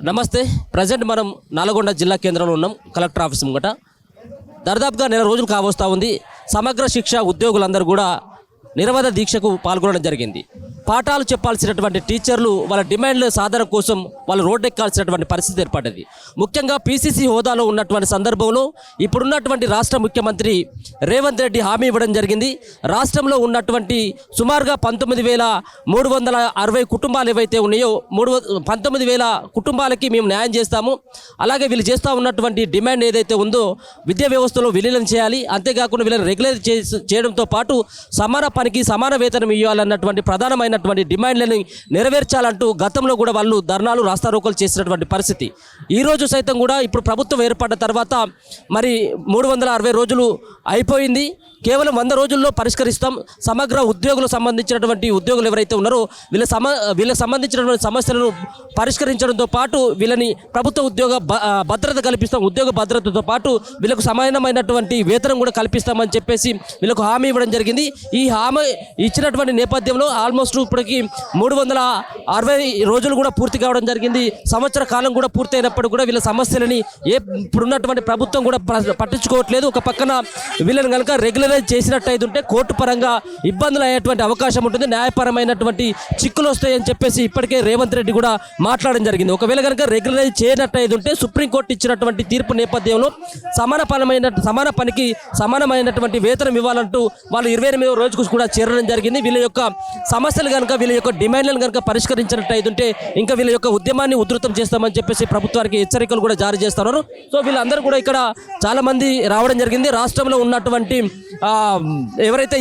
నమస్తే. ప్రజెంట్ మనం నల్గొండ జిల్లా కేంద్రంలో ఉన్నాం, కలెక్టర్ ఆఫీస్ ముంగట. దాదాపుగా నెల రోజులు కావస్తూ ఉంది. సమగ్ర శిక్ష ఉద్యోగులందరూ కూడా నిరవధ దీక్షకు పాల్గొనడం జరిగింది. పాఠాలు చెప్పాల్సినటువంటి టీచర్లు వాళ్ళ డిమాండ్ల సాధన కోసం వాళ్ళు రోడ్డెక్కాల్సినటువంటి పరిస్థితి ఏర్పడ్డది. ముఖ్యంగా పీసీసీ హోదాలో ఉన్నటువంటి సందర్భంలో ఇప్పుడున్నటువంటి రాష్ట్ర ముఖ్యమంత్రి రేవంత్ రెడ్డి హామీ ఇవ్వడం జరిగింది. రాష్ట్రంలో ఉన్నటువంటి సుమారుగా 19,360 కుటుంబాలు ఏవైతే ఉన్నాయో 19,000 కుటుంబాలకి మేము న్యాయం చేస్తాము. అలాగే వీళ్ళు చేస్తూ ఉన్నటువంటి డిమాండ్ ఏదైతే ఉందో విద్యా వ్యవస్థలో విలీనం చేయాలి, అంతేకాకుండా వీళ్ళని రెగ్యులర్ చేయడంతో పాటు సమాన పనికి సమాన వేతనం ఇవ్వాలన్నటువంటి ప్రధానమైనటువంటి డిమాండ్లను నెరవేర్చాలంటూ గతంలో కూడా వాళ్ళు ధర్నాలు రాస్తారోకోలు చేసినటువంటి పరిస్థితి. ఈరోజు సైతం కూడా ఇప్పుడు ప్రభుత్వం ఏర్పడ్డ తర్వాత మరి 360 రోజులు అయిపోయింది. కేవలం 100 రోజుల్లో పరిష్కరిస్తాం. సమగ్ర ఉద్యోగులకు సంబంధించినటువంటి ఉద్యోగులు ఎవరైతే ఉన్నారో వీళ్ళకి సంబంధించినటువంటి సమస్యలను పరిష్కరించడంతో పాటు వీళ్ళని ప్రభుత్వ ఉద్యోగ భద్రత కల్పిస్తాం, ఉద్యోగ భద్రతతో పాటు వీళ్ళకు సమానమైనటువంటి వేతనం కూడా కల్పిస్తామని చెప్పేసి వీళ్ళకు హామీ ఇవ్వడం జరిగింది. ఈ హామీ ఇచ్చినటువంటి నేపథ్యంలో ఆల్మోస్ట్ ఇప్పటికి 360 రోజులు కూడా పూర్తి కావడం జరిగింది. సంవత్సర కాలం కూడా పూర్తయినప్పుడు కూడా వీళ్ళ సమస్యలని ఇప్పుడున్నటువంటి ప్రభుత్వం కూడా పట్టించుకోవట్లేదు. ఒక పక్కన వీళ్ళని కనుక రెగ్యులరైజ్ చేసినట్టయితే ఉంటే కోర్టు పరంగా ఇబ్బందులు అయ్యేటువంటి అవకాశం ఉంటుంది, న్యాయపరమైనటువంటి చిక్కులు వస్తాయని చెప్పేసి ఇప్పటికే రేవంత్ రెడ్డి కూడా మాట్లాడడం జరిగింది. ఒకవేళ కనుక రెగ్యులరైజ్ చేయనట్టయితే ఉంటే సుప్రీంకోర్టు ఇచ్చినటువంటి తీర్పు నేపథ్యంలో సమాన పనికి సమానమైనటువంటి వేతనం ఇవ్వాలంటూ వాళ్ళు 28వ రోజుకు కూడా చేరడం జరిగింది. వీళ్ళ యొక్క సమస్యలు కనుక వీళ్ళ యొక్క డిమాండ్లను కనుక పరిష్కరించినట్టయితే ఉంటే ఇంకా వీళ్ళ యొక్క ఉద్యమాన్ని ఉధృతం చేస్తామని చెప్పేసి ప్రభుత్వానికి హెచ్చరికలు కూడా జారీ చేస్తున్నారు. సో వీళ్ళందరూ కూడా ఇక్కడ చాలా మంది రావడం జరిగింది. రాష్ట్రంలో ఉన్నటువంటి ఎవరైతే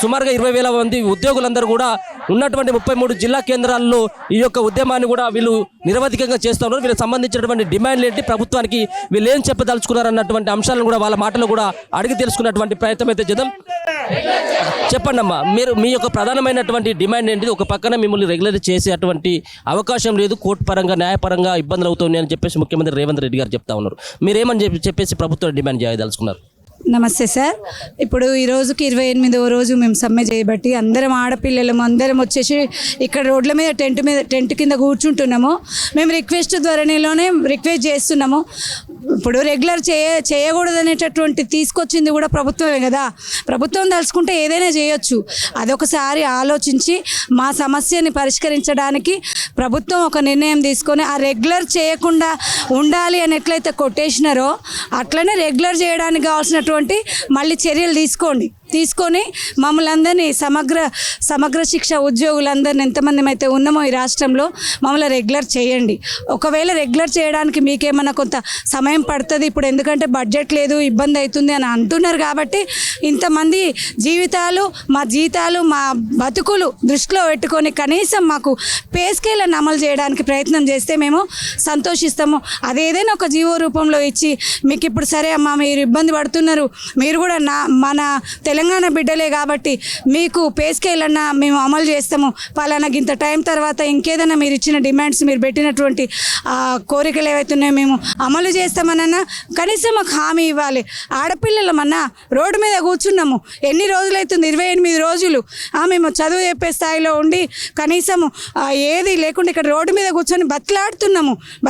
సుమారుగా 20,000 మంది ఉద్యోగులందరూ కూడా ఉన్నటువంటి 33 జిల్లా కేంద్రాల్లో ఈ యొక్క ఉద్యమాన్ని కూడా వీళ్ళు నిరవధికంగా చేస్తున్నారు. వీళ్ళకి సంబంధించినటువంటి డిమాండ్లు ఏంటి, ప్రభుత్వానికి వీళ్ళు ఏం చెప్పదలుచుకున్నారు అన్నటువంటి అంశాలను కూడా వాళ్ళ మాటలు కూడా అడిగి తెలుసుకున్నటువంటి ప్రయత్నం అయితే చేద్దాం. చెప్పండి అమ్మా, మీరు మీ యొక్క ప్రధానమైనటువంటి డిమాండ్ ఏంటిది? ఒక పక్కన మిమ్మల్ని రెగ్యులర్ చేసేటువంటి అవకాశం లేదు, కోర్టు పరంగా న్యాయపరంగా ఇబ్బందులు అవుతున్నాయి అని చెప్పేసి ముఖ్యమంత్రి రేవంత్ రెడ్డి గారు చెప్తా ఉన్నారు. మీరేమని చెప్పేసి ప్రభుత్వం డిమాండ్ చేయదలుచుకున్నారు? నమస్తే సార్. ఇప్పుడు ఈ రోజుకి 28వ రోజు మేము సమ్మె చేయబట్టి అందరం ఆడపిల్లలము అందరం వచ్చేసి ఇక్కడ రోడ్ల మీద టెంట్ కింద కూర్చుంటున్నాము. మేము రిక్వెస్ట్ ధోరణిలోనే రిక్వెస్ట్ చేస్తున్నాము. ఇప్పుడు రెగ్యులర్ చేయకూడదు అనేటటువంటి తీసుకొచ్చింది కూడా ప్రభుత్వమే కదా. ప్రభుత్వం తలుచుకుంటే ఏదైనా చేయొచ్చు. అదొకసారి ఆలోచించి మా సమస్యని పరిష్కరించడానికి ప్రభుత్వం ఒక నిర్ణయం తీసుకొని ఆ రెగ్యులర్ చేయకుండా ఉండాలి అని ఎట్లయితే కొట్టేసినారో అట్లనే రెగ్యులర్ చేయడానికి కావాల్సినటువంటి మళ్ళీ చర్యలు తీసుకొని మమ్మల్ని అందరినీ సమగ్ర శిక్ష ఉద్యోగులందరినీ ఎంతమంది అయితే ఉన్నామో ఈ రాష్ట్రంలో మమ్మల్ని రెగ్యులర్ చేయండి. ఒకవేళ రెగ్యులర్ చేయడానికి మీకేమన్నా కొంత సమయం పడుతుంది, ఇప్పుడు ఎందుకంటే బడ్జెట్ లేదు ఇబ్బంది అవుతుంది అని అంటున్నారు కాబట్టి ఇంతమంది జీవితాలు మా జీతాలు మా బతుకులు దృష్టిలో పెట్టుకొని కనీసం మాకు పే స్కేలను అమలు చేయడానికి ప్రయత్నం చేస్తే మేము సంతోషిస్తాము. అదేదైనా ఒక జీవో రూపంలో ఇచ్చి మీకు ఇప్పుడు సరే అమ్మా మీరు ఇబ్బంది పడుతున్నారు, మీరు కూడా మన తెలంగాణ బిడ్డలే కాబట్టి మీకు పే స్కేల్ అన్నా మేము అమలు చేస్తాము, పలానాకి ఇంత టైం తర్వాత ఇంకేదైనా మీరు ఇచ్చిన డిమాండ్స్ మీరు పెట్టినటువంటి కోరికలు ఏవైతున్నాయో మేము అమలు చేస్తామనన్నా కనీసం మాకు హామీ ఇవ్వాలి. ఆడపిల్లలమన్నా రోడ్డు మీద కూర్చున్నాము, ఎన్ని రోజులైతుంది? 28 రోజులు. మేము చదువు చెప్పే స్థాయిలో ఉండి కనీసం ఏది లేకుండా ఇక్కడ రోడ్డు మీద కూర్చొని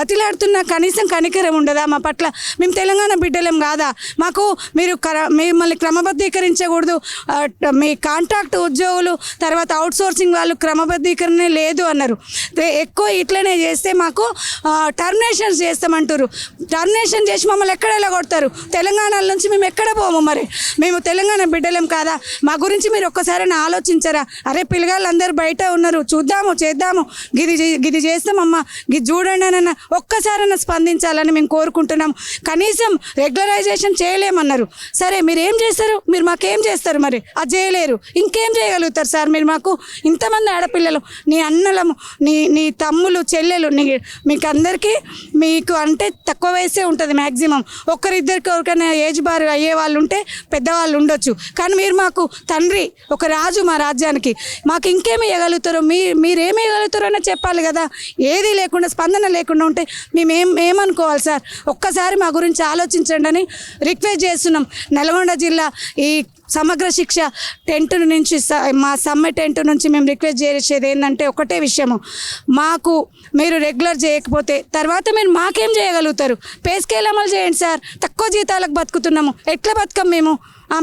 బతిలాడుతున్నా కనీసం కనికరం ఉండదా మా పట్ల? మేము తెలంగాణ బిడ్డలేం కాదా? మాకు మిమ్మల్ని క్రమబద్ధీకరించకూడదు, మీ కాంట్రాక్ట్ ఉద్యోగులు తర్వాత అవుట్సోర్సింగ్ వాళ్ళు క్రమబద్ధీకరణ లేదు అన్నారు. ఎక్కువ ఇట్లనే చేస్తే మాకు టర్మినేషన్స్ చేస్తామంటారు. టర్మినేషన్ చేసి మమ్మల్ని ఎక్కడెలా కొడతారు? తెలంగాణ నుంచి మేము ఎక్కడ పోము? మరి మేము తెలంగాణ బిడ్డలేం కాదా? మా గురించి మీరు ఒక్కసారైనా ఆలోచించరా? అరే పిల్లగాళ్ళందరూ బయట ఉన్నారు, చేద్దాము, గిది చేస్తామమ్మా, గిది చూడండి అన్న ఒక్కసారైనా స్పందించాలని మేము కోరుకుంటున్నాం. కనీసం రెగ్యులరైజేషన్ చేయలేమన్నారు. సరే మీరు ఏం చేస్తారు? మీరు మాకేం చేస్తారు? మరి అది చేయలేరు, ఇంకేం చేయగలుగుతారు సార్? మీరు మాకు ఇంతమంది ఆడపిల్లలు, నీ అన్నలము, నీ తమ్ములు చెల్లెలు, మీకు అందరికీ మీకు అంటే తక్కువ వయసే ఉంటుంది మ్యాక్సిమం. ఒకరిద్దరికి ఎవరికైనా ఏజ్ బార్ అయ్యే వాళ్ళు ఉంటే పెద్దవాళ్ళు ఉండొచ్చు, కానీ మీరు మాకు తండ్రి, ఒక రాజు మా రాజ్యానికి. మాకు ఇంకేమి ఇవ్వగలుగుతారో మీరేమి ఇవ్వగలుగుతారో అని చెప్పాలి కదా. ఏది లేకుండా స్పందన లేకుండా ఉంటే మేము ఏమనుకోవాలి సార్? ఒక్కసారి మా గురించి ఆలోచించండి అని రిక్వెస్ట్ చేస్తున్నాం. నల్గొండ జిల్లా ఈ సమగ్ర శిక్ష టెంట్ నుంచి మా సమ్మె టెంట్ నుంచి మేము రిక్వెస్ట్ చేసేది ఏంటంటే ఒకటే విషయము, మాకు మీరు రెగ్యులర్ చేయకపోతే తర్వాత మీరు మాకేం చేయగలుగుతారు? పే స్కేల్ అమలు చేయండి సార్. తక్కువ జీతాలకు బతుకుతున్నాము, ఎట్లా బతుకం మేము?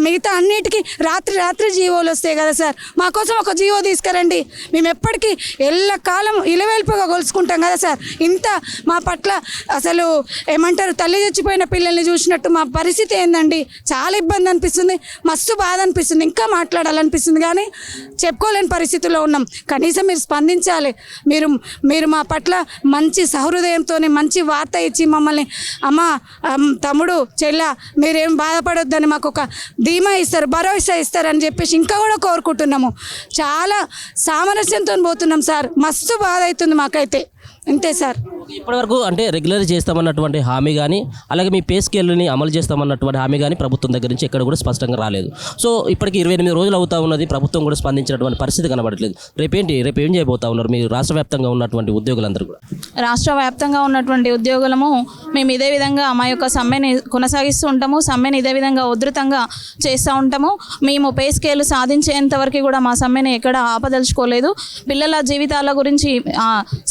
మిగతా అన్నిటికీ రాత్రి జీవోలు వస్తాయి కదా సార్, మా కోసం ఒక జీవో తీసుకురండి. మేము ఎప్పటికీ ఎల్లకాలం ఇలవెల్పుగా కొలుసుకుంటాం కదా సార్. ఇంత మా పట్ల అసలు ఏమంటారు, తల్లి చచ్చిపోయిన పిల్లల్ని చూసినట్టు మా పరిస్థితి ఏందండి? చాలా ఇబ్బంది అనిపిస్తుంది, మస్తు బాధ అనిపిస్తుంది, ఇంకా మాట్లాడాలనిపిస్తుంది కానీ చెప్పుకోలేని పరిస్థితుల్లో ఉన్నాం. కనీసం మీరు స్పందించాలి. మీరు మా పట్ల మంచి సహృదయంతో మంచి వార్త ఇచ్చి మమ్మల్ని అమ్మ తమ్ముడు చెల్ల మీరేం బాధపడొద్దని మాకు ఒక ధీమా ఇస్తారు, భరోసా ఇస్తారు అని చెప్పేసి ఇంకా కూడా కోరుకుంటున్నాము. చాలా సామరస్యంతో పోతున్నాం సార్. మస్తు బాధ అవుతుంది మాకైతే. అంతే సార్. ఇప్పటివరకు అంటే రెగ్యులర్ చేస్తామన్నటువంటి హామీ కానీ అలాగే మీ పే స్కేల్ని అమలు చేస్తామన్నటువంటి హామీ కానీ ప్రభుత్వం దగ్గర నుంచి ఎక్కడ కూడా స్పష్టంగా రాలేదు. సో ఇప్పటికి 28 రోజులు అవుతా ఉన్నది, ప్రభుత్వం కూడా స్పందించినటువంటి పరిస్థితి కనబడట్లేదు. రేపు ఏం చేయబోతా ఉన్నారు మీరు రాష్ట్ర వ్యాప్తంగా ఉన్నటువంటి ఉద్యోగులందరూ కూడా? రాష్ట్ర వ్యాప్తంగా ఉన్నటువంటి ఉద్యోగులము మేము ఇదే విధంగా మా యొక్క సమ్మెని కొనసాగిస్తూ ఉంటాము. సమ్మెని ఇదే విధంగా ఉధృతంగా చేస్తూ ఉంటాము. మేము పే స్కేల్ సాధించేంత వరకు కూడా మా సమ్మెని ఎక్కడ ఆపదలుచుకోలేదు. పిల్లల జీవితాల గురించి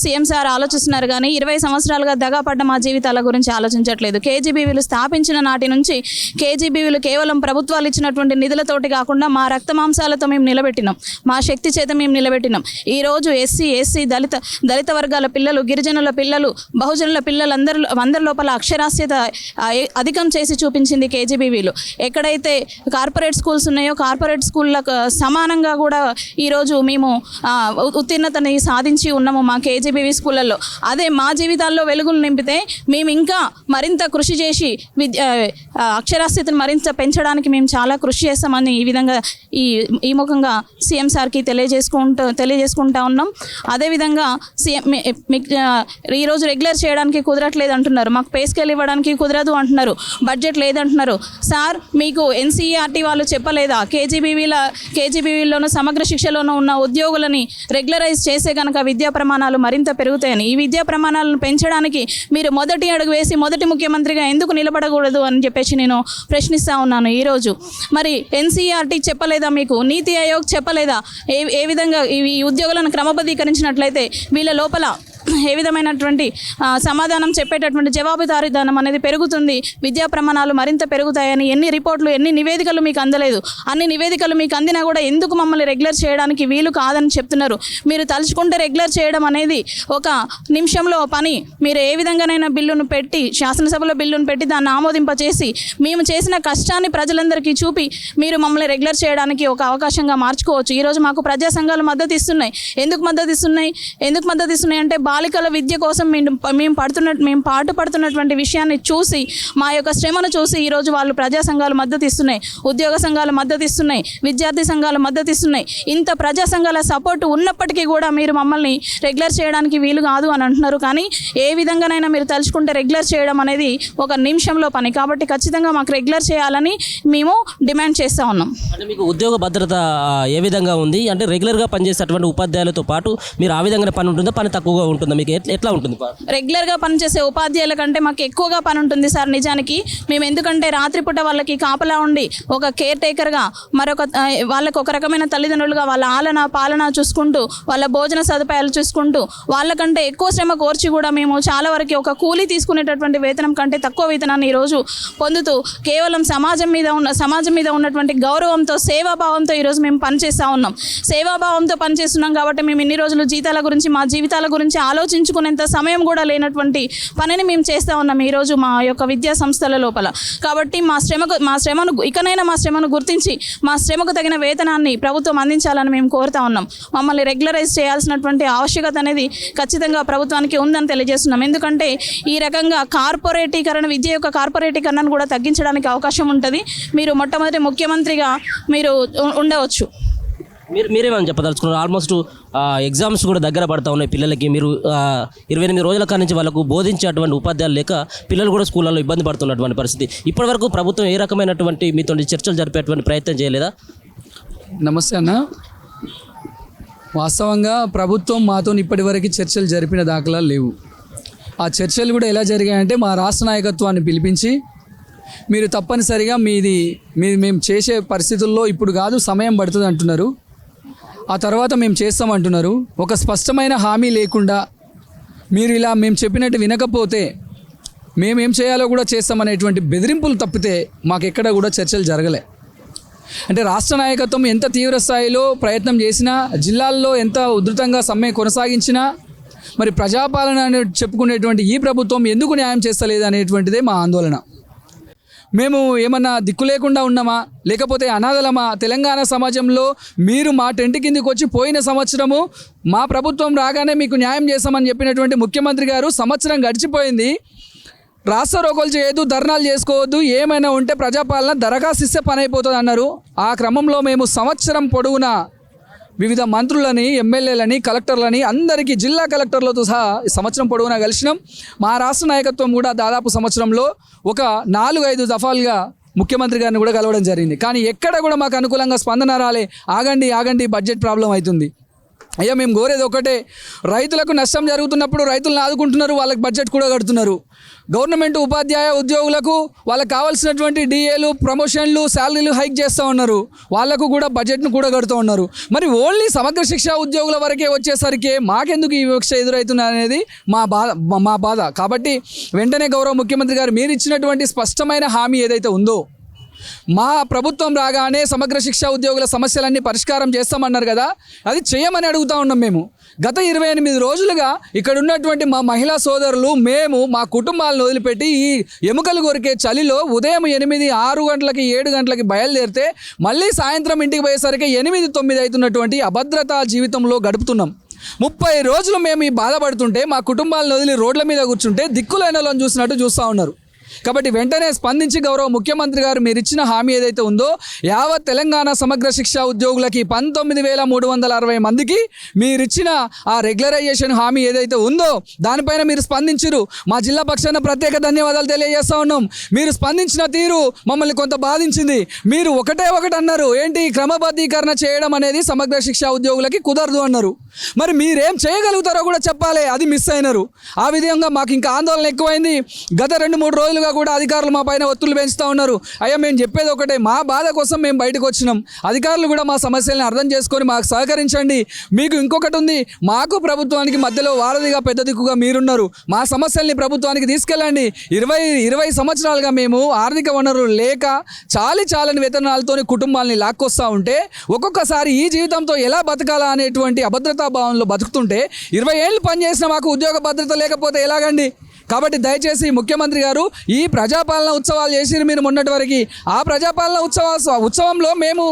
సీఎం సార్ ఆలోచిస్తున్నారు కానీ 20 సంవత్సరాలుగా దగాపడ్డ మా జీవితాల గురించి ఆలోచించట్లేదు. కేజీబీవీలు స్థాపించిన నాటి నుంచి కేజీబీవీలు కేవలం ప్రభుత్వాలు ఇచ్చినటువంటి నిధులతోటి కాకుండా మా రక్తమాంసాలతో మేము నిలబెట్టినాం, మా శక్తి చేత మేము నిలబెట్టినాం. ఈరోజు ఎస్సీ దళిత వర్గాల పిల్లలు, గిరిజనుల పిల్లలు, బహుజనుల అందరి లోపల అక్షరాస్యత అధికం చేసి చూపించింది కేజీబీవీలు. ఎక్కడైతే కార్పొరేట్ స్కూల్స్ ఉన్నాయో కార్పొరేట్ స్కూళ్ళకు సమానంగా కూడా ఈరోజు మేము ఉత్తీర్ణతని సాధించి ఉన్నాము మా కేజీబీవీ స్కూళ్ళల్లో. అదే మా జీవితాల్లో వెలుగులు నింపితే మేము ఇంకా మరింత కృషి చేసి అక్షరాస్యతను మరింత పెంచడానికి మేము చాలా కృషి చేస్తామని ఈ విధంగా ఈ ముఖంగా సీఎం సార్కి తెలియజేసుకుంటా ఉన్నాం. అదేవిధంగా సీఎం ఈరోజు రెగ్యులర్ చేయడానికి కుదరట్లేదు అంటున్నారు, మాకు పే స్కేల్ ఇవ్వడానికి కుదరదు అంటున్నారు, బడ్జెట్ లేదంటున్నారు. సార్ మీకు ఎన్సీఈఆర్టీ వాళ్ళు చెప్పలేదా కేజీబీవీలోనూ సమగ్ర శిక్షలోనూ ఉన్న ఉద్యోగులని రెగ్యులరైజ్ చేసే కనుక విద్యా ప్రమాణాలు మరింత పెరుగుతాయని? ఈ విద్యా ప్రమాణాలను పెంచడానికి మీరు మొదటి అడుగు వేసి మొదటి ముఖ్యమంత్రిగా ఎందుకు నిలబడకూడదు అని చెప్పేసి నేను ప్రశ్నిస్తూ ఉన్నాను. ఈరోజు మరి ఎన్సీఆర్టీ చెప్పలేదా, మీకు నీతి ఆయోగ్ చెప్పలేదా ఏ విధంగా ఈ ఉద్యోగులను క్రమబద్ధీకరించినట్లయితే వీళ్ళ లోపల ఏ విధమైనటువంటి సమాధానం చెప్పేటటువంటి జవాబుదారీతనం అనేది పెరుగుతుంది, విద్యా ప్రమాణాలు మరింత పెరుగుతాయని ఎన్ని రిపోర్ట్లు ఎన్ని నివేదికలు మీకు అందలేదు? అన్ని నివేదికలు మీకు అందినా కూడా ఎందుకు మమ్మల్ని రెగ్యులర్ చేయడానికి వీలు కాదని చెప్తున్నారు? మీరు తలుచుకుంటే రెగ్యులర్ చేయడం అనేది ఒక నిమిషంలో పని. మీరు ఏ విధంగానైనా బిల్లును పెట్టి శాసనసభలో బిల్లును పెట్టి దాన్ని ఆమోదింపచేసి మేము చేసిన కష్టాన్ని ప్రజలందరికీ చూపి మీరు మమ్మల్ని రెగ్యులర్ చేయడానికి ఒక అవకాశంగా మార్చుకోవచ్చు. ఈరోజు మాకు ప్రజా సంఘాలు మద్దతు ఇస్తున్నాయి. ఎందుకు మద్దతు ఇస్తున్నాయి అంటే బాలికల విద్య కోసం మేము పాటుపడుతున్నటువంటి విషయాన్ని చూసి మా యొక్క శ్రమను చూసి ఈరోజు వాళ్ళు ప్రజా సంఘాలు మద్దతు ఇస్తున్నాయి, ఉద్యోగ సంఘాలు మద్దతు ఇస్తున్నాయి, విద్యార్థి సంఘాలు మద్దతు ఇస్తున్నాయి. ఇంత ప్రజా సంఘాల సపోర్టు ఉన్నప్పటికీ కూడా మీరు మమ్మల్ని రెగ్యులర్ చేయడానికి వీలు కాదు అని అంటున్నారు. కానీ ఏ విధంగానైనా మీరు తలుచుకుంటే రెగ్యులర్ చేయడం అనేది ఒక నిమిషంలో పని. కాబట్టి ఖచ్చితంగా మాకు రెగ్యులర్ చేయాలని మేము డిమాండ్ చేస్తూ ఉన్నాం. అంటే మీకు ఉద్యోగ భద్రత ఏ విధంగా ఉంది? అంటే రెగ్యులర్గా పనిచేసేటువంటి ఉపాధ్యాయులతో పాటు మీరు ఆ విధంగానే పని ఉంటుందా, పని తక్కువగా ఉంటుందా? మీకు ఎట్లా ఉంటుంది? రెగ్యులర్గా పనిచేసే ఉపాధ్యాయుల కంటే మాకు ఎక్కువగా పని ఉంటుంది సార్ నిజానికి. మేము ఎందుకంటే రాత్రిపూట వాళ్ళకి కాపలా ఉండి ఒక కేర్ టేకర్గా వాళ్ళకు ఒక రకమైన తల్లిదండ్రులుగా వాళ్ళ పాలన చూసుకుంటూ వాళ్ళ భోజన సదుపాయాలు చూసుకుంటూ వాళ్ళకంటే ఎక్కువ శ్రమ కోర్చి కూడా మేము చాలా వరకు ఒక కూలీ తీసుకునేటటువంటి వేతనం కంటే తక్కువ వేతనాన్ని ఈరోజు పొందుతూ కేవలం సమాజం మీద ఉన్నటువంటి గౌరవంతో సేవాభావంతో ఈరోజు మేము పనిచేస్తూ ఉన్నాం. సేవాభావంతో పనిచేస్తున్నాం కాబట్టి మేము ఇన్ని రోజులు జీతాల గురించి మా జీవితాల గురించి ఆలోచించుకునేంత సమయం కూడా లేనటువంటి పనిని మేము చేస్తూ ఉన్నాం ఈరోజు మా యొక్క విద్యా సంస్థల లోపల. కాబట్టి మా శ్రమను గుర్తించి మా శ్రమకు తగిన వేతనాన్ని ప్రభుత్వం అందించాలని మేము కోరుతా ఉన్నాం. మమ్మల్ని రెగ్యులరైజ్ చేయాల్సినటువంటి ఆవశ్యకత అనేది ఖచ్చితంగా ప్రభుత్వానికి ఉందని తెలియజేస్తున్నాం. ఎందుకంటే ఈ రకంగా విద్య యొక్క కార్పొరేటీకరణను కూడా తగ్గించడానికి అవకాశం ఉంటుంది. మీరు మొట్టమొదటి ముఖ్యమంత్రిగా మీరు ఉండవచ్చు. మీరేమని చెప్పదలుచుకున్నారు? ఆల్మోస్ట్ ఎగ్జామ్స్ కూడా దగ్గర పడతా ఉన్నాయి పిల్లలకి. మీరు 28 రోజుల కాడి నుంచి వాళ్ళకు బోధించేటువంటి ఉపాధ్యాయులు లేక పిల్లలు కూడా స్కూళ్ళలో ఇబ్బంది పడుతున్నటువంటి పరిస్థితి. ఇప్పటివరకు ప్రభుత్వం ఏ రకమైనటువంటి మీతో చర్చలు జరిపేటువంటి ప్రయత్నం చేయలేదా? నమస్తే అన్న. వాస్తవంగా ప్రభుత్వం మాతో ఇప్పటివరకు చర్చలు జరిపిన దాఖలాలు లేవు. ఆ చర్చలు కూడా ఎలా జరిగాయంటే మా రాష్ట్ర నాయకత్వాన్ని పిలిపించి మీరు తప్పనిసరిగా మేము చేసే పరిస్థితుల్లో ఇప్పుడు కాదు, సమయం పడుతుంది అంటున్నారు. ఆ తర్వాత మేము చేస్తామంటున్నారు. ఒక స్పష్టమైన హామీ లేకుండా మీరు ఇలా మేము చెప్పినట్టు వినకపోతే మేమేం చేయాలో కూడా చేస్తామనేటువంటి బెదిరింపులు తప్పితే మాకెక్కడ కూడా చర్చలు జరగలే. అంటే రాష్ట్ర నాయకత్వం ఎంత తీవ్ర స్థాయిలో ప్రయత్నం చేసినా, జిల్లాల్లో ఎంత ఉధృతంగా సమ్మె కొనసాగించినా, మరి ప్రజాపాలన అని చెప్పుకునేటువంటి ఈ ప్రభుత్వం ఎందుకు న్యాయం చేస్తలేదు అనేటువంటిదే మా ఆందోళన. మేము ఏమన్నా దిక్కు లేకుండా ఉన్నామా, లేకపోతే అనాథలమా? తెలంగాణ సమాజంలో మీరు మా టెంట్ కిందికి వచ్చి పోయిన సంవత్సరము మా ప్రభుత్వం రాగానే మీకు న్యాయం చేస్తామని చెప్పినటువంటి ముఖ్యమంత్రి గారు సంవత్సరం గడిచిపోయింది, రాష్ట్ర రోకోలు చేయొద్దు, ధర్నాలు చేసుకోవద్దు, ఏమైనా ఉంటే ప్రజాపాలన దరఖాస్తు ఇస్తే పని అయిపోతుంది అన్నారు. ఆ క్రమంలో మేము సంవత్సరం పొడవునా వివిధ మంత్రులని, ఎమ్మెల్యేలని, కలెక్టర్లని, అందరికీ జిల్లా కలెక్టర్లతో సహా సంవత్సరం పొడవునా కలిసినాం. మా రాష్ట్ర నాయకత్వం కూడా దాదాపు సంవత్సరంలో ఒక 4-5 దఫాలుగా ముఖ్యమంత్రి గారిని కూడా కలవడం జరిగింది. కానీ ఎక్కడ కూడా మాకు అనుకూలంగా స్పందన రాలే. ఆగండి బడ్జెట్ ప్రాబ్లం అవుతుంది. అయ్యా, మేము కోరేది ఒకటే, రైతులకు నష్టం జరుగుతున్నప్పుడు రైతులను ఆదుకుంటున్నారు, వాళ్ళకి బడ్జెట్ కూడా కడుతున్నారు. గవర్నమెంట్ ఉపాధ్యాయ ఉద్యోగులకు వాళ్ళకి కావాల్సినటువంటి డిఏలు, ప్రమోషన్లు, శాలరీలు హైక్ చేస్తూ ఉన్నారు, వాళ్ళకు కూడా బడ్జెట్ను కూడా కడుతూ ఉన్నారు. మరి ఓన్లీ సమగ్ర శిక్ష ఉద్యోగుల వరకే వచ్చేసరికి మాకెందుకు ఈ వివక్ష ఎదురవుతుంది అనేది మా బాధ. కాబట్టి వెంటనే గౌరవ ముఖ్యమంత్రి గారు మీరు ఇచ్చినటువంటి స్పష్టమైన హామీ ఏదైతే ఉందో, మా ప్రభుత్వం రాగానే సమగ్ర శిక్ష ఉద్యోగుల సమస్యలన్నీ పరిష్కారం చేస్తామన్నారు కదా, అది చేయమని అడుగుతూ ఉన్నాం. మేము గత 28 రోజులుగా ఇక్కడ ఉన్నటువంటి మా మహిళా సోదరులు, మేము మా కుటుంబాలను వదిలిపెట్టి ఈ ఎముకలు కొరికే చలిలో ఉదయం 6 గంటలకి 7 గంటలకి బయలుదేరితే మళ్ళీ సాయంత్రం ఇంటికి పోయేసరికి 8-9 అవుతున్నటువంటి అభద్రతా జీవితంలో గడుపుతున్నాం. 30 రోజులు మేము ఈ బాధపడుతుంటే మా కుటుంబాలను వదిలి రోడ్ల మీద కూర్చుంటే దిక్కులైన వాళ్ళని చూసినట్టు చూస్తూ ఉన్నారు. కాబట్టి వెంటనే స్పందించి గౌరవ ముఖ్యమంత్రి గారు మీరు ఇచ్చిన హామీ ఏదైతే ఉందో, యావత్ తెలంగాణ సమగ్ర శిక్ష ఉద్యోగులకి 19,360 మందికి మీరిచ్చిన ఆ రెగ్యులరైజేషన్ హామీ ఏదైతే ఉందో దానిపైన మీరు స్పందించారు. మా జిల్లా పక్షాన ప్రత్యేక ధన్యవాదాలు తెలియజేస్తా ఉన్నాం. మీరు స్పందించిన తీరు మమ్మల్ని కొంత బాధించింది. మీరు ఒకటి అన్నారు, ఏంటి క్రమబద్ధీకరణ చేయడం అనేది సమగ్ర శిక్ష ఉద్యోగులకి కుదరదు అన్నారు. మరి మీరేం చేయగలుగుతారో కూడా చెప్పాలి, అది మిస్ అయినారు. ఆ విధంగా మాకు ఇంకా ఆందోళన ఎక్కువైంది. గత 2-3 రోజులుగా కూడా అధికారులు మా పైన ఒత్తిళ్లు పెంచుతూ ఉన్నారు. అయ్యా, మేము చెప్పేది ఒకటే, మా బాధ కోసం మేము బయటకు వచ్చినాం. అధికారులు కూడా మా సమస్యలను అర్థం చేసుకొని మాకు సహకరించండి. మీకు ఇంకొకటి ఉంది, మాకు ప్రభుత్వానికి మధ్యలో వారధిగా పెద్ద దిక్కుగా మీరున్నారు. మా సమస్యల్ని ప్రభుత్వానికి తీసుకెళ్ళండి. 20 సంవత్సరాలుగా మేము ఆర్థిక వనరులు లేక చాలని వేతనాలతోని కుటుంబాలని లాక్కొస్తూ ఉంటే, ఒక్కొక్కసారి ఈ జీవితంతో ఎలా బతకాలా అనేటువంటి అభద్రతా భావంలో బతుకుతుంటే 20 ఏళ్ళు పనిచేసిన మాకు ఉద్యోగ భద్రత లేకపోతే ఎలాగండి? కాబట్టి దయచేసి ముఖ్యమంత్రి గారు, ఈ ప్రజాపాలన ఉత్సవాలు చేసిరు మీరు మొన్నటి వరకు, ఆ ప్రజాపాలన ఉత్సవంలో మేము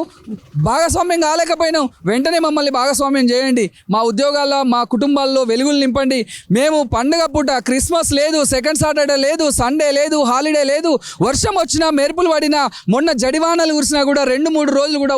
భాగస్వామ్యం కాలేకపోయినాం. వెంటనే మమ్మల్ని భాగస్వామ్యం చేయండి. మా ఉద్యోగాల్లో, మా కుటుంబాల్లో వెలుగులు నింపండి. మేము పండుగ పూట క్రిస్మస్ లేదు, సెకండ్ సాటర్డే లేదు, సండే లేదు, హాలిడే లేదు, వర్షం వచ్చినా, మెరుపులు పడినా, మొన్న జడివానలు కురిసినా కూడా 2-3 రోజులు కూడా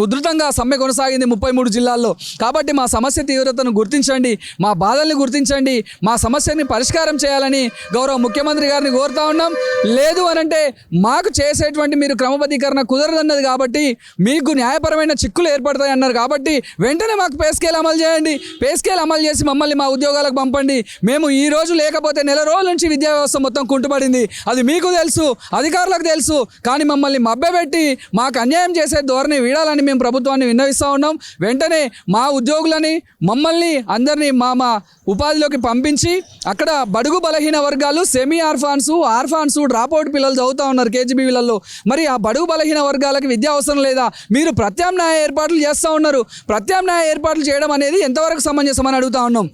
ఉధృతంగా సమ్మె కొనసాగింది 33 జిల్లాల్లో. కాబట్టి మా సమస్య తీవ్రతను గుర్తించండి, మా బాధల్ని గుర్తించండి, మా సమస్యని పరిష్కారం చేయాలని గౌరవ ముఖ్యమంత్రి గారిని కోరుతా ఉన్నాం. లేదు అనంటే మాకు చేసేటువంటి మీరు క్రమబద్ధీకరణ కుదరదన్నది కాబట్టి మీకు న్యాయపరమైన చిక్కులు ఏర్పడతాయి అన్నారు. కాబట్టి వెంటనే మాకు పే స్కేల్ అమలు చేయండి. పే స్కేల్ అమలు చేసి మమ్మల్ని మా ఉద్యోగాలకు పంపండి. మేము ఈ రోజు లేకపోతే నెల రోజుల నుంచి విద్యా వ్యవస్థ మొత్తం కుంటుపడింది. అది మీకు తెలుసు, అధికారులకు తెలుసు. కానీ మమ్మల్ని మభ్యపెట్టి మాకు అన్యాయం చేసే ధోరణి వీడాలని మేము ప్రభుత్వాన్ని విన్నవిస్తూ ఉన్నాం. వెంటనే మా ఉద్యోగులని, మమ్మల్ని అందరినీ మా ఉపాధిలోకి పంపించి అక్కడ బడుగు బలహీన వర్గాలు, సెమీ ఆర్ఫాన్స్, డ్రాప్అవుట్ పిల్లలు చదువుతూ ఉన్నారు కేజీబీవీలలో. మరి ఆ బడుగు బలహీన వర్గాలకు విద్య అవసరం లేదా? మీరు ప్రత్యామ్నాయ ఏర్పాట్లు చేస్తూ ఉన్నారు. ప్రత్యామ్నాయ ఏర్పాట్లు చేయడం అనేది ఎంతవరకు సమంజసమని అడుగుతా ఉన్నాం.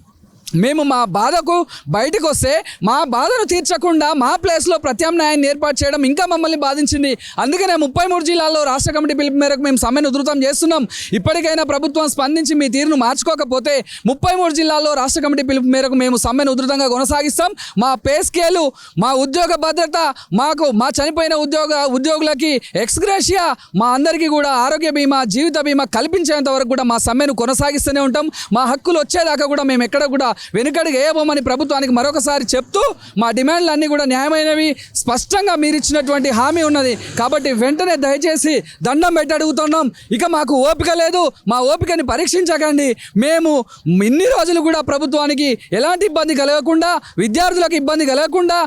మేము మా బాధకు బయటకు వస్తే మా బాధను తీర్చకుండా మా ప్లేస్లో ప్రత్యామ్నాయాన్ని ఏర్పాటు చేయడం ఇంకా మమ్మల్ని బాధించింది. అందుకనే 33 జిల్లాల్లో రాష్ట్ర కమిటీ పిలుపు మేరకు మేము సమ్మెను ఉధృతం చేస్తున్నాం. ఇప్పటికైనా ప్రభుత్వం స్పందించి మీ తీరును మార్చుకోకపోతే 33 జిల్లాల్లో రాష్ట్ర కమిటీ పిలుపు మేరకు మేము సమ్మెను ఉధృతంగా కొనసాగిస్తాం. మా పే స్కేలు, మా ఉద్యోగ భద్రత, మా చనిపోయిన ఉద్యోగులకి ఎక్స్గ్రేషియా, మా అందరికీ కూడా ఆరోగ్య బీమా, జీవిత బీమా కల్పించేంత వరకు కూడా మా సమ్మెను కొనసాగిస్తూనే ఉంటాం. మా హక్కులు వచ్చేదాకా కూడా మేము ఎక్కడ కూడా వెనుకడుగు వేయబోమని ప్రభుత్వానికి మరొకసారి చెప్తూ మా డిమాండ్లు అన్నీ కూడా న్యాయమైనవి, స్పష్టంగా మీరు ఇచ్చినటువంటి హామీ ఉన్నది కాబట్టి వెంటనే దయచేసి దండం పెట్టి అడుగుతున్నాం. ఇక మాకు ఓపిక లేదు, మా ఓపికని పరీక్షించకండి. మేము ఇన్ని రోజులు కూడా ప్రభుత్వానికి ఎలాంటి ఇబ్బంది కలగకుండా, విద్యార్థులకు ఇబ్బంది కలగకుండా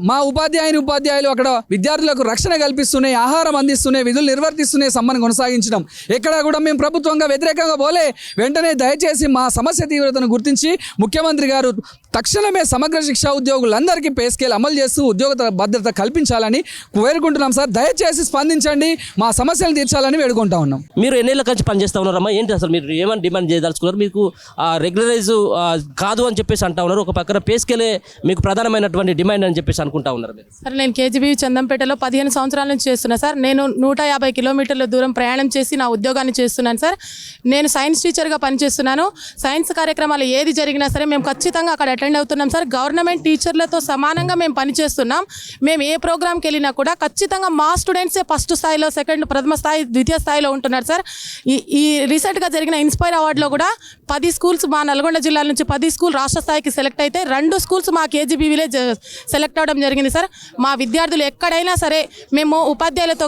మా ఉపాధ్యాయులు అక్కడ విద్యార్థులకు రక్షణ కల్పిస్తున్నాయి, ఆహారం అందిస్తున్నాయి, విధులు నిర్వర్తిస్తున్నాయి, సమ్మని కొనసాగించడం ఎక్కడా కూడా మేము ప్రభుత్వంగా వ్యతిరేకంగా పోలే. వెంటనే దయచేసి మా సమస్య తీవ్రతను గుర్తించి ముఖ్యమంత్రి గారు తక్షణమే సమగ్ర శిక్షా ఉద్యోగులందరికీ పే స్కేల్ అమలు చేస్తూ ఉద్యోగ భద్రత కల్పించాలని వేడుకుంటున్నాం సార్. దయచేసి స్పందించండి, మా సమస్యలు తీర్చాలని వేడుకుంటా ఉన్నాం. మీరు ఎన్నేళ్ళ నుంచి పనిచేస్తూ ఉన్నారమ్మా? ఏంటి అసలు మీరు ఏమని డిమాండ్ చేయదలుచుకున్నారు? మీకు రెగ్యులరైజ్ కాదు అని చెప్పేసి అంటా ఉన్నారు, ఒక పక్కన పే స్కేలే మీకు ప్రధానమైనటువంటి డిమాండ్ అని చెప్పేసి అనుకుంటా ఉన్నారు మీరు. సార్ నేను కేజీబీ చందంపేటలో 15 సంవత్సరాల నుంచి చేస్తున్నా సార్. నేను 150 కిలోమీటర్ల దూరం ప్రయాణం చేసి నా ఉద్యోగాన్ని చేస్తున్నాను సార్. నేను సైన్స్ టీచర్గా పనిచేస్తున్నాను. సైన్స్ కార్యక్రమాలు ఏది జరిగినా సరే మేము ఖచ్చితంగా అక్కడ అటెండ్ అవుతున్నాం సార్. గవర్నమెంట్ టీచర్లతో సమానంగా మేము పనిచేస్తున్నాం. మేము ఏ ప్రోగ్రామ్కి వెళ్ళినా కూడా ఖచ్చితంగా మా స్టూడెంట్సే ఫస్ట్ స్థాయిలో, సెకండ్ ప్రథమ స్థాయి, ద్వితీయ స్థాయిలో ఉంటున్నారు సార్. ఈ రీసెంట్గా జరిగిన ఇన్స్పైర్ అవార్డులో కూడా 10 స్కూల్స్ మా నల్గొండ జిల్లా నుంచి 10 స్కూల్ రాష్ట్ర స్థాయికి సెలెక్ట్ అయితే 2 స్కూల్స్ మా కేజీబీవీలే సెలెక్ట్ అవ్వడం జరిగింది సార్. మా విద్యార్థులు ఎక్కడైనా సరే మేము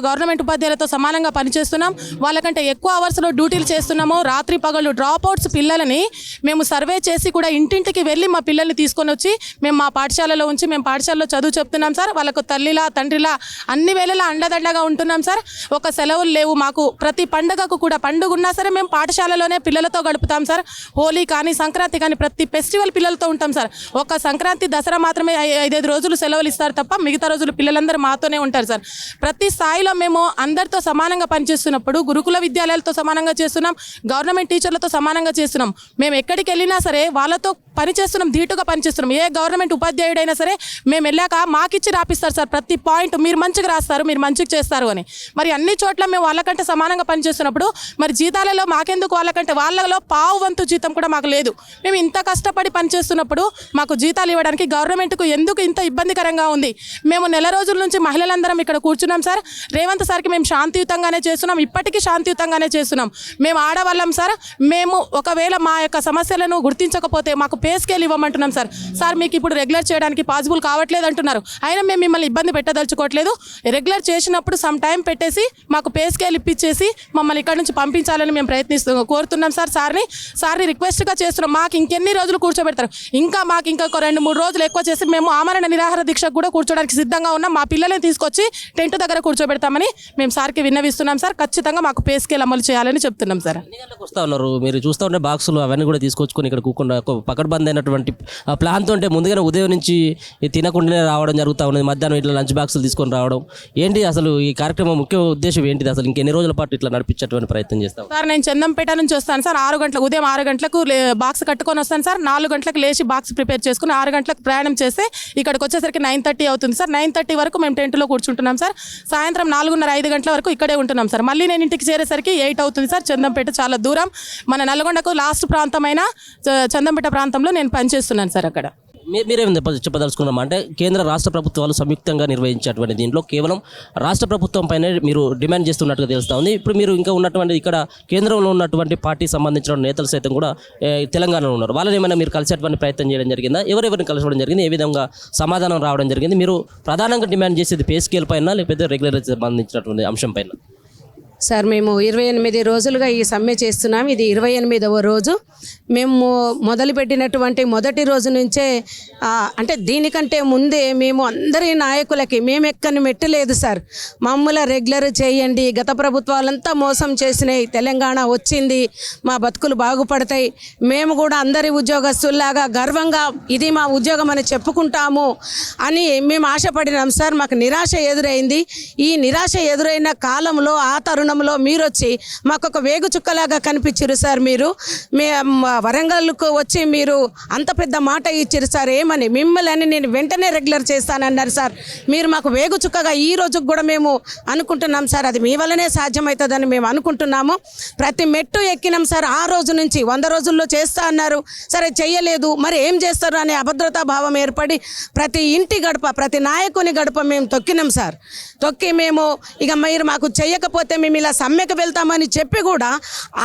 గవర్నమెంట్ ఉపాధ్యాయులతో సమానంగా పనిచేస్తున్నాం. వాళ్ళకంటే ఎక్కువ అవర్స్లో డ్యూటీలు చేస్తున్నాము. రాత్రి పగళ్ళు డ్రాప్ అవుట్స్ పిల్లలని మేము సర్వే చేసి కూడా ఇంటింటికి వెళ్ళి మా పిల్లల్ని తీసుకొని వచ్చి మేము మా పాఠశాలలో ఉంచి మేము పాఠశాలలో చదువు చెప్తున్నాం సార్. వాళ్ళకు తల్లిలా తండ్రిలా అన్ని వేళలా అండదండగా ఉంటున్నాం సార్. ఒక సెలవులు లేవు మాకు. ప్రతి పండుగకు కూడా, పండుగ ఉన్నా సరే మేము పాఠశాలలోనే పిల్లలతో గడుపుతాం సార్. హోలీ కానీ సంక్రాంతి కానీ ప్రతి ఫెస్టివల్ పిల్లలతో ఉంటాం సార్. ఒక సంక్రాంతి దసరా మాత్రమే 5 రోజులు సెలవులు ఇస్తారు తప్ప మిగతా రోజులు పిల్లలందరూ మాతోనే ఉంటారు సార్. ప్రతి స్థాయిలో మేము అందరితో సమానంగా పనిచేస్తున్నప్పుడు గురుకుల విద్యాలయాలతో సమానంగా చేస్తున్నాం, గవర్నమెంట్ టీచర్లతో సమానంగా చేస్తున్నాం. మేము ఎక్కడికి వెళ్ళినా సరే వాళ్ళతో పనిచేస్తున్నాం, ధీటుగా పనిచేస్తున్నాం. ఏ గవర్నమెంట్ ఉపాధ్యాయుడైనా సరే మేము వెళ్ళాక మాకిచ్చి రాపిస్తారు సార్ ప్రతి పాయింట్. మీరు మంచిగా రాస్తారు, మీరు మంచిగా చేస్తారు అని. మరి అన్ని చోట్ల మేము వాళ్ళకంటే సమానంగా పనిచేస్తున్నప్పుడు మరి జీతాలలో మాకెందుకు వాళ్ళకంటే? వాళ్ళలో పావు వంతు జీతం కూడా మాకు లేదు. మేము ఇంత కష్టపడి పనిచేస్తున్నప్పుడు మాకు జీతాలు ఇవ్వడానికి గవర్నమెంట్కు ఎందుకు ఇంత ఇబ్బందికరంగా ఉంది? మేము నెల రోజుల నుంచి మహిళలందరం ఇక్కడ కూర్చున్నాం సార్. రేవంత్ సార్కి మేము శాంతియుతంగానే చేస్తున్నాం, ఇప్పటికీ శాంతియుతంగానే చేస్తున్నాం. మేము ఆడవాళ్ళం సార్. మేము ఒకవేళ మా యొక్క సమస్యలను గుర్తించకపోతే మాకు పే స్కేల్ ఇవ్వమంటున్నాం సార్. సార్ మీకు ఇప్పుడు రెగ్యులర్ చేయడానికి పాసిబుల్ కావట్లేదు అంటున్నారు. అయినా మేము మిమ్మల్ని ఇబ్బంది పెట్టదలుచుకోవట్లేదు. రెగ్యులర్ చేసినప్పుడు సమ్ టైం పెట్టేసి మాకు పే స్కేల్ ఇప్పించేసి మమ్మల్ని ఇక్కడ నుంచి పంపించాలని మేము కోరుతున్నాం సార్. సార్ని రిక్వెస్ట్గా చేస్తున్నాం. మాకు ఇంకెన్ని రోజులు కూర్చోబెడతారు? మాకు ఇంకా 2-3 రోజులు ఎక్కువ చేసి మేము ఆమరణ నిరాహార దీక్షకు కూడా కూర్చోడానికి సిద్ధంగా ఉన్నాం. మా పిల్లల్ని తీసుకొచ్చి టెంట్ దగ్గర కూర్చోబెడతామని మేము సార్కి విన్నవిస్తున్నాం సార్. ఖచ్చితంగా మాకు పే స్కేల్ అమలు చేయాలని చెప్తున్నాం సార్. ఎన్ని గంటలకు వస్తూ ఉన్నారు మీరు? చూస్తూ ఉంటే బాక్సులు అవన్నీ కూడా తీసుకొచ్చుకొని ఇక్కడ కూకుండా పకడ్బందీ అయినటువంటి ప్లాన్తో ఉంటే ముందుగానే ఉదయం నుంచి తినకుండానే రావడం జరుగుతూ ఉన్నది. మధ్యాహ్నం ఇట్లా లంచ్ బాక్సులు తీసుకొని రావడం ఏంటి? అసలు ఈ కార్యక్రమం ముఖ్య ఉద్దేశం ఏంటిది? అసలు ఇంకెన్ని రోజుల పాటు ఇట్లా నడిపించేటువంటి ప్రయత్నం చేస్తాం సార్? నేను చందంపేట నుంచి వస్తాను సార్. ఉదయం 6 గంటలకు బాక్స్ కట్టుకొని వస్తాను సార్. 4 గంటలకు లేచి బాక్స్ ప్రిపేర్ చేసుకుని 6 గంటలకు ప్రయాణం చేస్తే ఇక్కడికి వచ్చేసరికి 9:30 అవుతుంది సార్. 9:30 వరకు మేము టెంట్లో కూర్చుంటున్నాం సార్. సాయంత్రం 4:30-5 గంటల వరకు ఇక్కడే ఉంటున్నాం సార్. మళ్ళీ నేను ఇంటికి చేరేసరికి 8 అవుతుంది సార్. చందంపేట చాలా దూరం. మన నల్గొండకు లాస్ట్ ప్రాంతమైన చందంపేట ప్రాంతంలో నేను పనిచేస్తున్నాను సార్. అక్కడ మీరేమి చెప్పదలుచుకున్నామా? అంటే కేంద్ర రాష్ట్ర ప్రభుత్వాలు సంయుక్తంగా నిర్వహించేటువంటి దీంట్లో కేవలం రాష్ట్ర ప్రభుత్వం పైన మీరు డిమాండ్ చేస్తున్నట్టుగా తెలుస్తూ ఉంది. ఇప్పుడు మీరు ఇంకా ఉన్నటువంటి ఇక్కడ కేంద్రంలో ఉన్నటువంటి పార్టీ సంబంధించిన నేతలు సైతం కూడా తెలంగాణలో ఉన్నారు. వాళ్ళని ఏమైనా మీరు కలిసేటువంటి ప్రయత్నం చేయడం జరిగిందా? ఎవరెవరిని కలవడం జరిగింది? ఏ విధంగా సమాధానం రావడం జరిగింది? మీరు ప్రధానంగా డిమాండ్ చేసేది పే స్కేల్ పైన లేకపోతే రెగ్యులర్ సంబంధించినటువంటి అంశం పైన? సార్ మేము 28 రోజులుగా ఈ సమ్మె చేస్తున్నాం. ఇది 28వ రోజు. మేము మొదలుపెట్టినటువంటి మొదటి రోజు నుంచే అంటే దీనికంటే ముందే మేము అందరి నాయకులకి మేము ఎక్కని మెట్టలేదు సార్. మమ్మల్ని రెగ్యులర్ చేయండి, గత ప్రభుత్వాలంతా మోసం చేసినాయి, తెలంగాణ వచ్చింది, మా బతుకులు బాగుపడతాయి, మేము కూడా అందరి ఉద్యోగస్తుల్లాగా గర్వంగా ఇది మా ఉద్యోగం అని చెప్పుకుంటాము అని మేము ఆశపడినాం సార్. మాకు నిరాశ ఎదురైంది. ఈ నిరాశ ఎదురైన కాలంలో ఆ తరుణంలో మీరు వచ్చి మాకు ఒక వేగు చుక్కలాగా కనిపించారు సార్. మీరు వరంగల్కు వచ్చి మీరు అంత పెద్ద మాట ఇచ్చారు సార్. ఏమని? మిమ్మల్ని నేను వెంటనే రెగ్యులర్ చేస్తానన్నారు సార్. మీరు మాకు వేగు చుక్కగా ఈ రోజుకు కూడా మేము అనుకుంటున్నాం సార్. అది మీ వల్లనే సాధ్యమవుతుందని మేము అనుకుంటున్నాము. ప్రతి మెట్టు ఎక్కినాం సార్. ఆ రోజు నుంచి 100 రోజుల్లో చేస్తా అన్నారు, సరే చెయ్యలేదు, మరి ఏం చేస్తారు అనే అభద్రతా భావం ఏర్పడి ప్రతి ఇంటి గడప, ప్రతి నాయకుని గడప మేము తొక్కినాం సార్. తొక్కి మేము ఇక మీరు మాకు చెయ్యకపోతే మేము ఇలా సమ్మెకు వెళ్తామని చెప్పి కూడా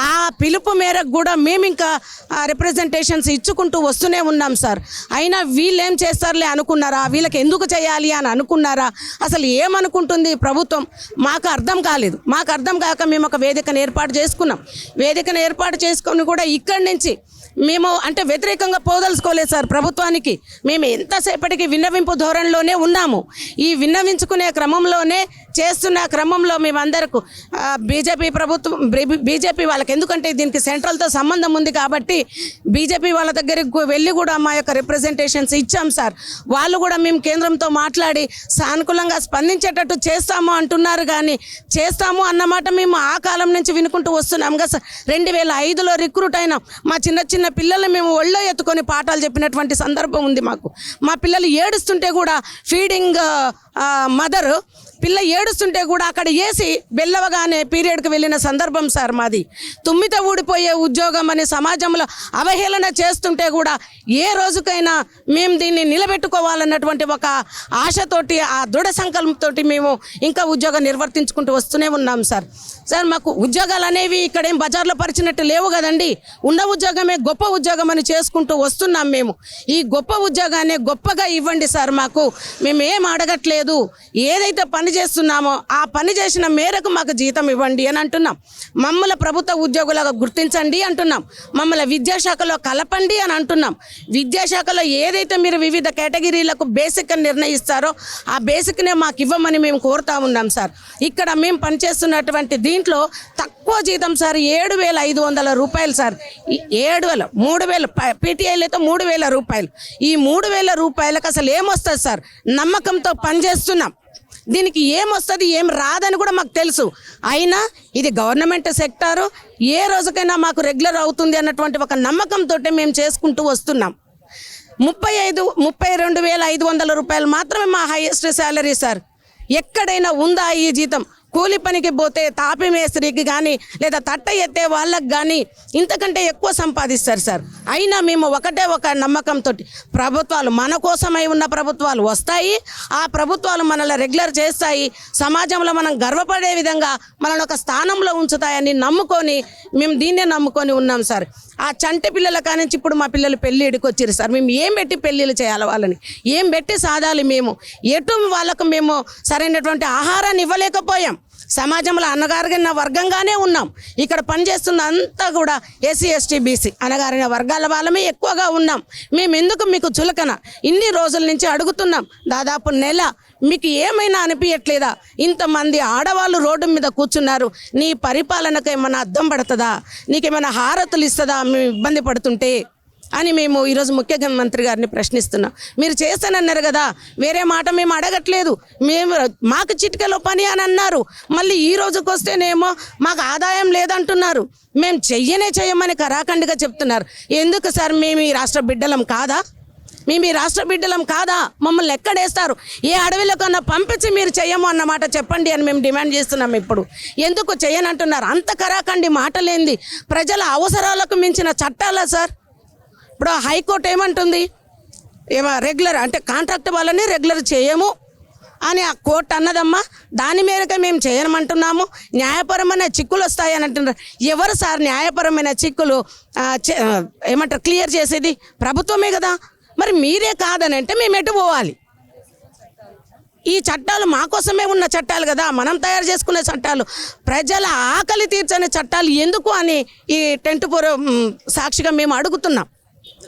ఆ పిలుపు మేరకు కూడా మేము ఇంకా రిప్రజెంటేషన్స్ ఇచ్చుకుంటూ వస్తూనే ఉన్నాం సార్. అయినా వీళ్ళు ఏం చేస్తారులే అనుకున్నారా, వీళ్ళకి ఎందుకు చేయాలి అని అనుకున్నారా, అసలు ఏమనుకుంటుంది ప్రభుత్వం మాకు అర్థం కాలేదు. మాకు అర్థం కాక మేము ఒక వేదికను ఏర్పాటు చేసుకున్నాం. వేదికను ఏర్పాటు చేసుకొని కూడా ఇక్కడి నుంచి మేము అంటే వ్యతిరేకంగా పోదలుచుకోలేదు సార్ ప్రభుత్వానికి. మేము ఎంతసేపటికి విన్నవింపు ధోరణిలోనే ఉన్నాము. ఈ విన్నవించుకునే క్రమంలోనే చేస్తున్న క్రమంలో మేమందరకు బీజేపీ వాళ్ళకి, ఎందుకంటే దీనికి సెంట్రల్తో సంబంధం ఉంది కాబట్టి బీజేపీ వాళ్ళ దగ్గరికి వెళ్ళి కూడా మా యొక్క రిప్రజెంటేషన్స్ ఇచ్చాం సార్. వాళ్ళు కూడా మేము కేంద్రంతో మాట్లాడి సానుకూలంగా స్పందించేటట్టు చేస్తాము అంటున్నారు. కానీ చేస్తాము అన్నమాట మేము ఆ కాలం నుంచి వినుకుంటూ వస్తున్నాం కదా సార్. 2005లో రిక్రూట్ అయినాం. మా చిన్న పిల్లల్ని మేము ఒళ్ళో ఎత్తుకొని పాఠాలు చెప్పినటువంటి సందర్భం ఉంది మాకు. మా పిల్లలు ఏడుస్తుంటే కూడా ఫీడింగ్ మదర్ పిల్ల ఏడుస్తుంటే కూడా అక్కడ వేసి వెళ్ళవగానే పీరియడ్కి వెళ్ళిన సందర్భం సార్ మాది. తుమ్మితో ఊడిపోయే ఉద్యోగం అని సమాజంలో అవహేళన చేస్తుంటే కూడా ఏ రోజుకైనా మేము దీన్ని నిలబెట్టుకోవాలన్నటువంటి ఒక ఆశతోటి, ఆ దృఢ సంకల్పంతో మేము ఇంకా ఉద్యోగం నిర్వర్తించుకుంటూ వస్తూనే ఉన్నాం సార్. సార్ మాకు ఉద్యోగాలు అనేవి ఇక్కడేం బజార్లో పరిచినట్టు లేవు కదండి. ఉన్న ఉద్యోగమే గొప్ప ఉద్యోగం అని చేసుకుంటూ వస్తున్నాం మేము. ఈ గొప్ప ఉద్యోగాన్ని గొప్పగా ఇవ్వండి సార్ మాకు. మేము ఏం అడగట్లేదు. ఏదైతే పని చేస్తున్నామో ఆ పని చేసిన మేరకు మాకు జీతం ఇవ్వండి అని అంటున్నాం. మమ్మల్ని ప్రభుత్వ ఉద్యోగులుగా గుర్తించండి అంటున్నాం. మమ్మల్ని విద్యాశాఖలో కలపండి అని అంటున్నాం. విద్యాశాఖలో ఏదైతే మీరు వివిధ కేటగిరీలకు బేసిక్ నిర్ణయిస్తారో ఆ బేసిక్నే మాకు ఇవ్వమని మేము కోరుతా ఉన్నాం సార్. ఇక్కడ మేము పనిచేస్తున్నటువంటి దీంట్లో తక్కువ జీతం సార్ 7,500 రూపాయలు సార్. 3,000 పీటీఐలు అయితే 3,000 రూపాయలు. ఈ 3,000 రూపాయలకు అసలు ఏమొస్తుంది సార్? నమ్మకంతో పనిచేస్తున్నాం. దీనికి ఏమొస్తుంది ఏం రాదని కూడా మాకు తెలుసు. అయినా ఇది గవర్నమెంట్ సెక్టారు, ఏ రోజుకైనా మాకు రెగ్యులర్ అవుతుంది అన్నటువంటి ఒక నమ్మకంతో మేము చేసుకుంటూ వస్తున్నాం. 32,500 రూపాయలు మాత్రమే మా హైయెస్ట్ శాలరీ సార్. ఎక్కడైనా ఉందా ఈ జీతం? కూలి పనికి పోతే తాపి మేస్త్రికి కానీ లేదా తట్ట ఎత్తే వాళ్ళకి కానీ ఇంతకంటే ఎక్కువ సంపాదిస్తారు సార్. అయినా మేము ఒకటే ఒక నమ్మకంతో ప్రభుత్వాలు మన కోసమై ఉన్న ప్రభుత్వాలు వస్తాయి, ఆ ప్రభుత్వాలు మనల్ని రెగ్యులర్ చేస్తాయి, సమాజంలో మనం గర్వపడే విధంగా మనల్ని ఒక స్థానంలో ఉంచుతాయని నమ్ముకొని మేము దీన్నే నమ్ముకొని ఉన్నాం సార్. ఆ చంటి పిల్లల కానించి ఇప్పుడు మా పిల్లలు పెళ్ళిడికి వచ్చారు సార్. మేము ఏం పెట్టి పెళ్ళిళ్ళు చేయాలి వాళ్ళని, ఏం పెట్టి సాధాలి? మేము ఎటు వాళ్ళకు మేము సరైనటువంటి ఆహారాన్ని ఇవ్వలేకపోయాం. సమాజంలో అణగారిన వర్గంగానే ఉన్నాం. ఇక్కడ పనిచేస్తున్న అంతా కూడా ఎస్సీ ఎస్టీ బీసీ అణగారిన వర్గాల వాళ్ళమే ఎక్కువగా ఉన్నాం. మేము ఎందుకు మీకు చులకన? ఇన్ని రోజుల నుంచి అడుగుతున్నాం, దాదాపు నెల. మీకు ఏమైనా అనిపించట్లేదా? ఇంతమంది ఆడవాళ్ళు రోడ్డు మీద కూర్చున్నారు, నీ పరిపాలనకు ఏమైనా అద్దం పడుతుందా? నీకేమైనా హారతులు ఇస్తుందా మేము ఇబ్బంది పడుతుంటే అని మేము ఈరోజు ముఖ్యమంత్రి గారిని ప్రశ్నిస్తున్నాం. మీరు చేస్తానన్నారు కదా, వేరే మాట మేము అడగట్లేదు. మాకు చిటికలో పని అని అన్నారు. మళ్ళీ ఈ రోజుకి వస్తేనేమో మాకు ఆదాయం లేదంటున్నారు. మేము చెయ్యమని కరాఖండిగా చెప్తున్నారు. ఎందుకు సార్? మేము ఈ రాష్ట్ర బిడ్డలం కాదా? మమ్మల్ని ఎక్కడేస్తారు? ఏ అడవిలో కన్నా పంపించి మీరు చెయ్యము అన్నమాట చెప్పండి అని మేము డిమాండ్ చేస్తున్నాం. ఇప్పుడు ఎందుకు చెయ్యనంటున్నారు? అంత కరాఖండి మాటలేంది? ప్రజల అవసరాలకు మించిన చట్టాలా సార్? ఇప్పుడు హైకోర్టు ఏమంటుంది? రెగ్యులర్ అంటే కాంట్రాక్ట్ వాళ్ళని రెగ్యులర్ చేయము అని ఆ కోర్టు అన్నదమ్మా. దాని మేరకే మేము చేయమంటున్నాము. న్యాయపరమైన చిక్కులు వస్తాయని అంటున్నారు. ఎవరు సార్ న్యాయపరమైన చిక్కులు క్లియర్ చేసేది? ప్రభుత్వమే కదా. మరి మీరే కాదని అంటే మేము ఎటు పోవాలి? ఈ చట్టాలు మా కోసమే ఉన్న చట్టాలు కదా, మనం తయారు చేసుకునే చట్టాలు. ప్రజల ఆకలి తీర్చని చట్టాలు ఎందుకు అని ఈ టెంట్ సాక్షిగా మేము అడుగుతున్నాం.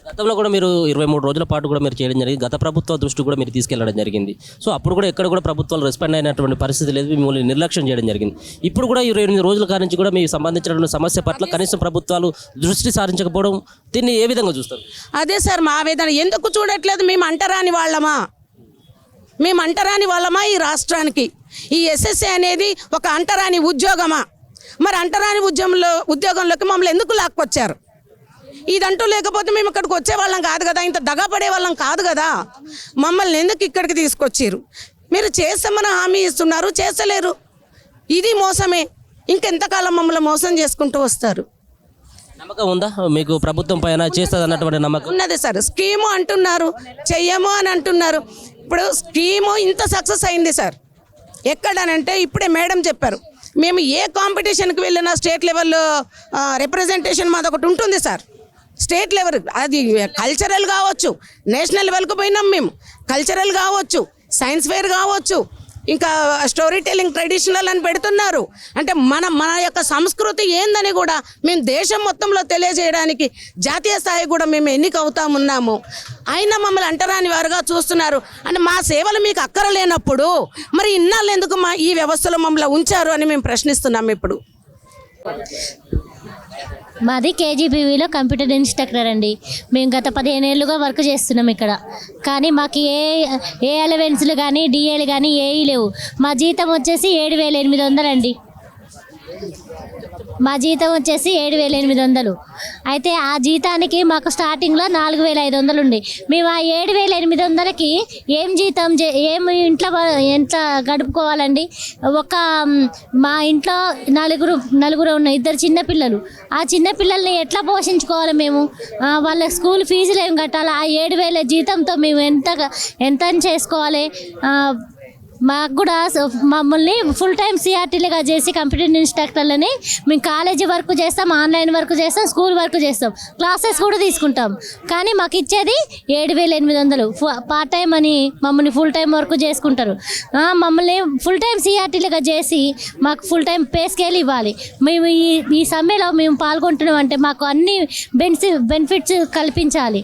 గతంలో కూడా మీరు 23 రోజుల పాటు కూడా మీరు చేయడం జరిగింది. గత ప్రభుత్వ దృష్టి కూడా మీరు తీసుకెళ్లడం జరిగింది. సో అప్పుడు కూడా ఎక్కడ కూడా ప్రభుత్వాలు రెస్పాండ్ అయినటువంటి పరిస్థితి లేదు, మిమ్మల్ని నిర్లక్ష్యం చేయడం జరిగింది. ఇప్పుడు కూడా 28 రోజుల కాడి నుంచి కూడా మీకు సంబంధించిన సమస్య పట్ల కనీసం ప్రభుత్వాలు దృష్టి సారించకపోవడం, దీన్ని ఏ విధంగా చూస్తారు? అదే సార్ మా ఆవేదన. ఎందుకు చూడట్లేదు? మేము అంటరాని వాళ్ళమా ఈ రాష్ట్రానికి? ఈ ఎస్ఎస్ఏ అనేది ఒక అంటరాని ఉద్యోగమా? మరి అంటరాని ఉద్యోగంలోకి మమ్మల్ని ఎందుకు లాక్కొచ్చారు? ఇదంటూ లేకపోతే మేము ఇక్కడికి వచ్చేవాళ్ళం కాదు కదా, ఇంత దగాపడే వాళ్ళం కాదు కదా. మమ్మల్ని ఎందుకు ఇక్కడికి తీసుకొచ్చారు? మీరు చేస్తామని హామీ ఇస్తున్నారు, చేస్తలేరు. ఇది మోసమే. ఇంకెంతకాలం మమ్మల్ని మోసం చేసుకుంటూ వస్తారు? నమ్మకం ఉందా మీకు ప్రభుత్వం పైన? చేస్తుంది అన్నటువంటి నమ్మకం ఉన్నది సార్. స్కీము అంటున్నారు, చెయ్యము అని అంటున్నారు. ఇప్పుడు స్కీము ఇంత సక్సెస్ అయింది సార్. ఎక్కడనంటే ఇప్పుడే మేడం చెప్పారు, మేము ఏ కాంపిటీషన్కి వెళ్ళినా స్టేట్ లెవెల్ రిప్రజెంటేషన్ మాది ఒకటి ఉంటుంది సార్. స్టేట్ లెవెల్ అది కల్చరల్ కావచ్చు, నేషనల్ లెవెల్కి పోయినాం మేము. కల్చరల్ కావచ్చు, సైన్స్ ఫేర్ కావచ్చు, ఇంకా స్టోరీ టెల్లింగ్ ట్రెడిషనల్ అని పెడుతున్నారు. అంటే మన యొక్క సంస్కృతి ఏందని కూడా మేము దేశం మొత్తంలో తెలియజేయడానికి జాతీయ స్థాయి కూడా మేము ఎన్నికవుతామున్నాము. అయినా మమ్మల్ని అంటరాని వారుగా చూస్తున్నారు. అంటే మా సేవలు మీకు అక్కరలేనప్పుడు మరి ఇన్నాళ్ళు ఎందుకు మా ఈ వ్యవస్థలో మమ్మల్ని ఉంచారు అని మేము ప్రశ్నిస్తున్నాము ఇప్పుడు. మాది కేజీబీవీలో కంప్యూటర్ ఇన్స్ట్రక్టర్ అండి. మేము గత 15 ఏళ్ళుగా వర్క్ చేస్తున్నాం ఇక్కడ. కానీ మాకు ఏ అలవెన్స్లు కానీ డిఏలు కానీ ఏవి లేవు. మా జీతం వచ్చేసి 7,800 అండి. మా జీతం వచ్చేసి 7,800. అయితే ఆ జీతానికి మాకు స్టార్టింగ్లో 4,500 ఉంది. మేము ఆ 7,800కి ఏం జీతం ఏం ఎంత గడుపుకోవాలండి? మా ఇంట్లో నలుగురు ఉన్న 2 చిన్నపిల్లలు. ఆ చిన్నపిల్లల్ని ఎట్లా పోషించుకోవాలి మేము? వాళ్ళ స్కూల్ ఫీజులు ఏం కట్టాలి? ఆ 7,000 జీతంతో మేము ఎంత చేసుకోవాలి? మాకు కూడా మమ్మల్ని ఫుల్ టైం సిఆర్టీలుగా చేసి కంప్యూటర్ ఇన్స్ట్రక్టర్లని మేము కాలేజీ వర్క్ చేస్తాం, ఆన్లైన్ వర్క్ చేస్తాం, స్కూల్ వర్క్ చేస్తాం, క్లాసెస్ కూడా తీసుకుంటాం. కానీ మాకు ఇచ్చేది 7,800. పార్ట్ టైం అని మమ్మల్ని ఫుల్ టైం వర్క్ చేసుకుంటారు. మమ్మల్ని ఫుల్ టైం సిఆర్టీలుగా చేసి మాకు ఫుల్ టైం పే స్కేల్ ఇవ్వాలి. మేము ఈ సమ్మెలో మేము పాల్గొంటున్నాం అంటే మాకు అన్ని బెనిఫిట్స్ కల్పించాలి.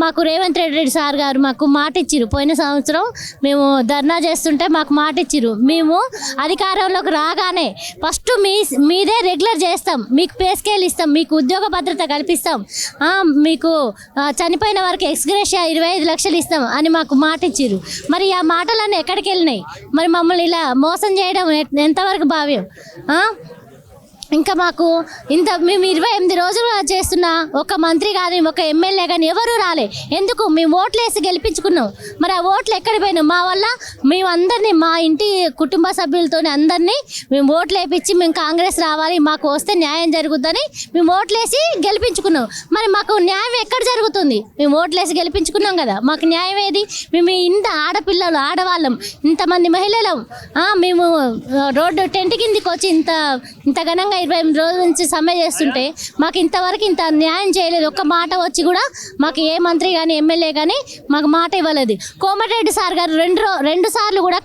మాకు రేవంత్ రెడ్డి సార్ గారు మాకు మాట ఇచ్చిరు. పోయిన సంవత్సరం మేము ధర్నా చేస్తుంటే మాకు మాట ఇచ్చిరు. మేము అధికారంలోకి రాగానే ఫస్ట్ మీదే రెగ్యులర్ చేస్తాం, మీకు పే స్కేల్ ఇస్తాం, మీకు ఉద్యోగ భద్రత కల్పిస్తాం, మీకు చనిపోయిన వారికి ఎక్స్గ్రేషియా 25 లక్షలు ఇస్తాం అని మాకు మాట ఇచ్చిరు. మరి ఆ మాటలన్నీ ఎక్కడికి వెళ్ళినాయి? మరి మమ్మల్ని ఇలా మోసం చేయడం ఎంతవరకు భావ్యం? ఇంకా మాకు మేము 28 రోజులు చేస్తున్నా ఒక మంత్రి కానీ ఒక ఎమ్మెల్యే కానీ ఎవరూ రాలే. ఎందుకు? మేము ఓట్లు వేసి గెలిపించుకున్నాం. మరి ఆ ఓట్లు ఎక్కడ పోయినాం? మా వల్ల మేము అందరినీ, మా ఇంటి కుటుంబ సభ్యులతో అందరినీ మేము ఓట్లు వేయించి మేము కాంగ్రెస్ రావాలి, మాకు వస్తే న్యాయం జరుగుద్దని మేము ఓట్లు వేసి గెలిపించుకున్నాం. మరి మాకు న్యాయం ఎక్కడ జరుగుతుంది? మేము ఓట్లు వేసి గెలిపించుకున్నాం కదా, మాకు న్యాయం ఏది? మేము ఇంత ఆడపిల్లలు, ఆడవాళ్ళం, ఇంతమంది మహిళలం, మేము రోడ్డు టెంట్ కిందికి వచ్చి ఇంత ఘనంగా 28 రోజుల నుంచి సమ్మె చేస్తుంటే మాకు ఇంతవరకు ఇంత న్యాయం చేయలేదు. ఒక్క మాట వచ్చి కూడా మాకు ఏ మంత్రి కానీ ఎమ్మెల్యే కానీ మాకు మాట ఇవ్వలేదు. కోమటిరెడ్డి సార్ గారు 2 సార్లు కూడా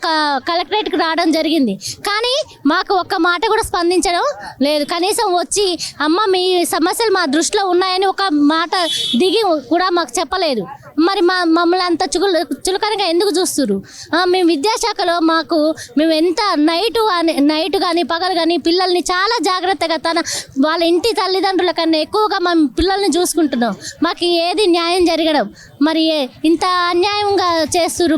కలెక్టరేట్కి రావడం జరిగింది. కానీ మాకు ఒక్క మాట కూడా స్పందించడం లేదు. కనీసం వచ్చి అమ్మ మీ సమస్యలు మా దృష్టిలో ఉన్నాయని ఒక మాట దిగి కూడా మాకు చెప్పలేదు. మరి మమ్మల్ని అంత చులకనగా ఎందుకు చూస్తున్నారు? మేము విద్యాశాఖలో మేము ఎంత నైట్ కానీ పగలు కానీ పిల్లల్ని చాలా జాగ్రత్తగా వాళ్ళ ఇంటి తల్లిదండ్రుల కన్నా ఎక్కువగా మేము పిల్లల్ని చూసుకుంటున్నాం. మాకు ఏది న్యాయం జరగడం? మరి ఇంత అన్యాయంగా చేస్తున్నారు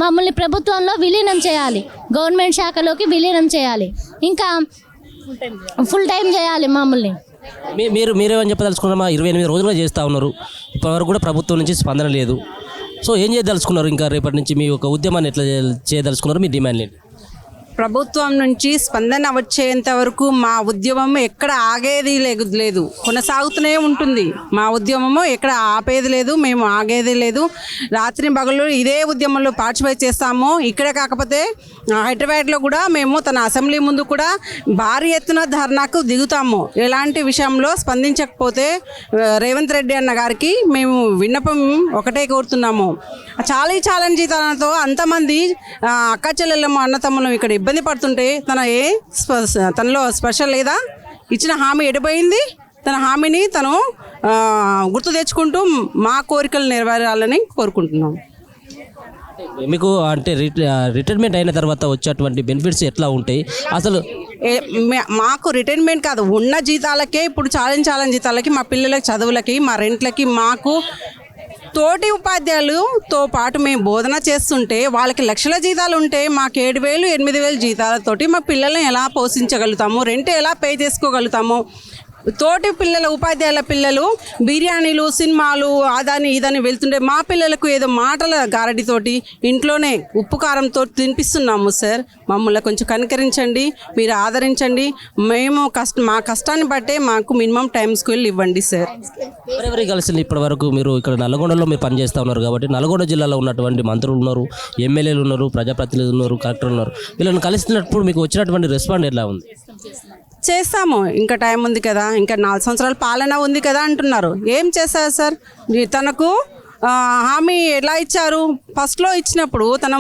మమ్మల్ని ప్రభుత్వంలో విలీనం చేయాలి, గవర్నమెంట్ శాఖలోకి విలీనం చేయాలి, ఇంకా ఫుల్ టైం చేయాలి మమ్మల్ని. మీరేమని చెప్పదలుచుకున్నామా? 28 రోజులుగా చేస్తూ ఉన్నారు, ఇప్పటివరకు కూడా ప్రభుత్వం నుంచి స్పందన లేదు. సో ఏం చేయదలుచుకున్నారు? ఇంకా రేపటి నుంచి మీ యొక్క ఉద్యమాన్ని ఎట్లా చేయదలుచుకున్నారు? మీ డిమాండ్ ఏంటి? ప్రభుత్వం నుంచి స్పందన వచ్చేంత వరకు మా ఉద్యమం ఎక్కడ ఆగేది లేదు, కొనసాగుతూనే ఉంటుంది. మా ఉద్యమము ఎక్కడ ఆపేది లేదు, మేము ఆగేది లేదు. రాత్రి పగలు ఇదే ఉద్యమంలో పార్టిసిపేట్ చేస్తాము. ఇక్కడే కాకపోతే హైదరాబాద్లో కూడా మేము తన అసెంబ్లీ ముందు కూడా భారీ ఎత్తున ధర్నాకు దిగుతాము. ఎలాంటి విషయంలో స్పందించకపోతే రేవంత్ రెడ్డి అన్న గారికి మేము విన్నపం ఒకటే కోరుతున్నాము. చాలా జీతాలతో అంతమంది అక్క చెల్లెళ్ళము అన్నతమ్ములం ఇక్కడ ఇబ్బంది పడుతుంటే తనలో స్పెషల్ లేదా? ఇచ్చిన హామీ ఎడిపోయింది. తన హామీని తను గుర్తు తెచ్చుకుంటూ మా కోరికలు నెరవేరాలని కోరుకుంటున్నాం. మీకు అంటే రిటైర్మెంట్ అయిన తర్వాత వచ్చేటువంటి బెనిఫిట్స్ ఎట్లా ఉంటాయి అసలు? మాకు రిటైర్మెంట్ కాదు, ఉన్న జీతాలకే ఇప్పుడు చాలా జీతాలకి, మా పిల్లలకి చదువులకి, మా రెంట్లకి, మాకు తోటి ఉపాధ్యాయులతో పాటు మేము బోధన చేస్తుంటే వాళ్ళకి లక్షల జీతాలు ఉంటే మాకు 7,000 8,000 జీతాలతోటి మా పిల్లల్ని ఎలా పోషించగలుగుతాము? రెంట్ ఎలా పే చేసుకోగలుగుతాము? తోటి పిల్లల ఉపాధ్యాయుల పిల్లలు బిర్యానీలు సినిమాలు అదని ఇదని వెళ్తుండే మా పిల్లలకు ఏదో మాటల గారడితోటి ఇంట్లోనే ఉప్పు కారంతో తినిపిస్తున్నాము సార్. మమ్మల్ని కొంచెం కనికరించండి, మీరు ఆదరించండి. మేము మా కష్టాన్ని బట్టే మాకు మినిమం టైం స్కూల్ ఇవ్వండి సార్. ఎవరెవరికి కలిసి ఇప్పటి వరకు మీరు ఇక్కడ నల్గొండలో మీరు పనిచేస్తూ ఉన్నారు కాబట్టి నల్గొండ జిల్లాలో ఉన్నటువంటి మంత్రులు ఉన్నారు, ఎమ్మెల్యేలు ఉన్నారు, ప్రజాప్రతినిధులు ఉన్నారు, కలెక్టర్లు ఉన్నారు. వీళ్ళని కలిసినప్పుడు మీకు వచ్చినటువంటి రెస్పాండ్ ఎట్లా ఉంది? చేస్తాము, ఇంకా టైం ఉంది కదా, ఇంకా 4 సంవత్సరాల పాలన ఉంది కదా అంటున్నారు. ఏం చేస్తారు సార్? తనకు హామీ ఎలా ఇచ్చారు? ఫస్ట్లో ఇచ్చినప్పుడు తన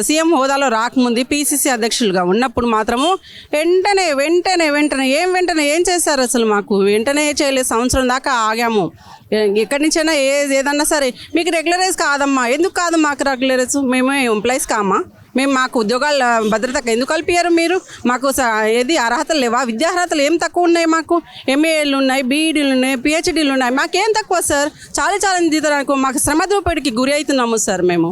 సీఎం హోదాలో రాకముందు పిసిసి అధ్యక్షులుగా ఉన్నప్పుడు మాత్రము వెంటనే ఏం చేశారు అసలు? మాకు వెంటనే చేయలేదు, సంవత్సరం దాకా ఆగాము. ఎక్కడి నుంచైనా ఏదన్నా సరే మీకు రెగ్యులరైజ్ కాదమ్మా. ఎందుకు కాదు మాకు రెగ్యులరైజ్? మేము ఎంప్లాయీస్ కామా? మాకు ఉద్యోగాల భద్రతకు ఎందుకు కలిపారు మీరు? మాకు ఏది అర్హతలు లేవా? విద్యార్హతలు ఏం తక్కువ ఉన్నాయి? మాకు ఎంఏలు ఉన్నాయి, బీఈడీలు ఉన్నాయి, పిహెచ్డీలు ఉన్నాయి. మాకేం తక్కువ సార్? చాలా జీతాలకు మాకు శ్రమ దోపిడీకి గురి అవుతున్నాము సార్ మేము.